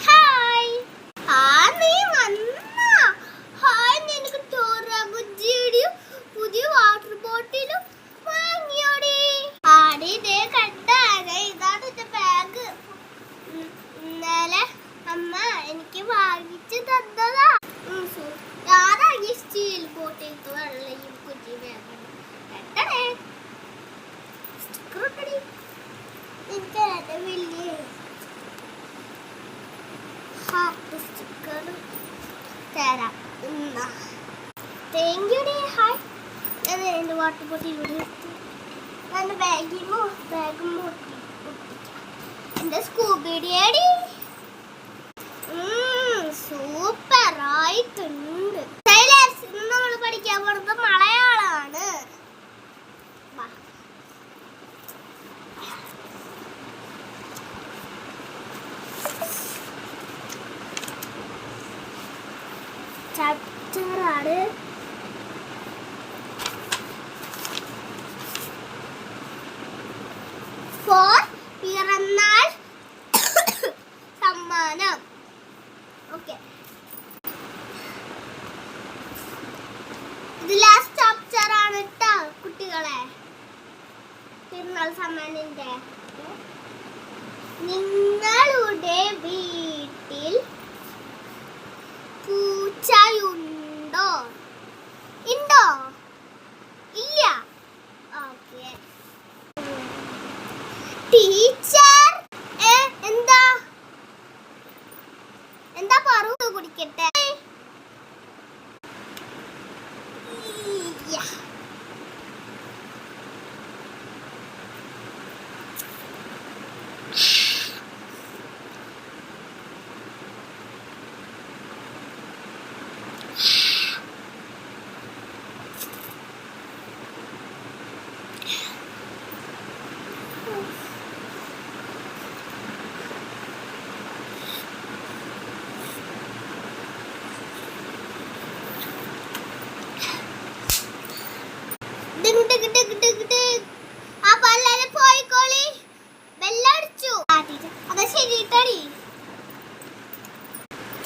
Hi. നീ വന്നാ? Hi, നിനക്ക് ചോറ ബുജ്ജിയുടെയും പുതിയ വാട്ടർ ബോട്ടിലും വാങ്ങിയോടി? ആടി, ഇതേ കണ്ടാണ്. ഇതാണ് എന്റെ ബാഗ്. ഇന്നലെ അമ്മ എനിക്ക് വാങ്ങിച്ചു തന്നതാ. ഞാനാണ് സ്റ്റീൽ ബോട്ടിലത്തെ വെള്ളയും കുഞ്ഞി ബാഗ്. വലിയ ഹാർട്ട് സ്റ്റിക്കർ തരാം. Thank you day. ഹായ്. ഞാൻ എൻ്റെ വാട്ടർ ബോട്ടിലൂടെ ഞാൻ ബാഗും എൻ്റെ സ്കൂബിഡിയടി സൂപ്പർ ആയിട്ടുണ്ട്. നമ്മൾ പഠിക്കാൻ പോകുന്നത് മലയാളമാണ്. ചാപ്റ്ററാണ് ഫോർ പിറന്നാൾ സമ്മാനം. ഓക്കെ, ഇത് ലാസ്റ്റ് ചാപ്റ്റർ ആണ് കേട്ടോ കുട്ടികളെ. പിറന്നാൾ സമ്മാനിന്റെ നിങ്ങളുടെ വീട്ടിൽ പൂച്ചയുണ്ടോ? ഉണ്ടോ? ഇല്ല. ഓക്കെ. ടീച്ചർ എന്താ എന്താ പറു കുടിക്കട്ടെ. പോയിക്കോളി, ബെല്ലടിച്ചു. അതാ ശരി കേട്ടോടി.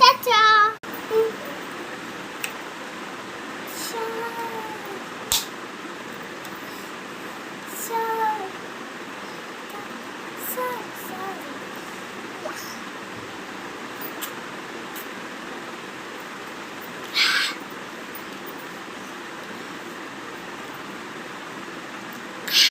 ചാച്ചാ. So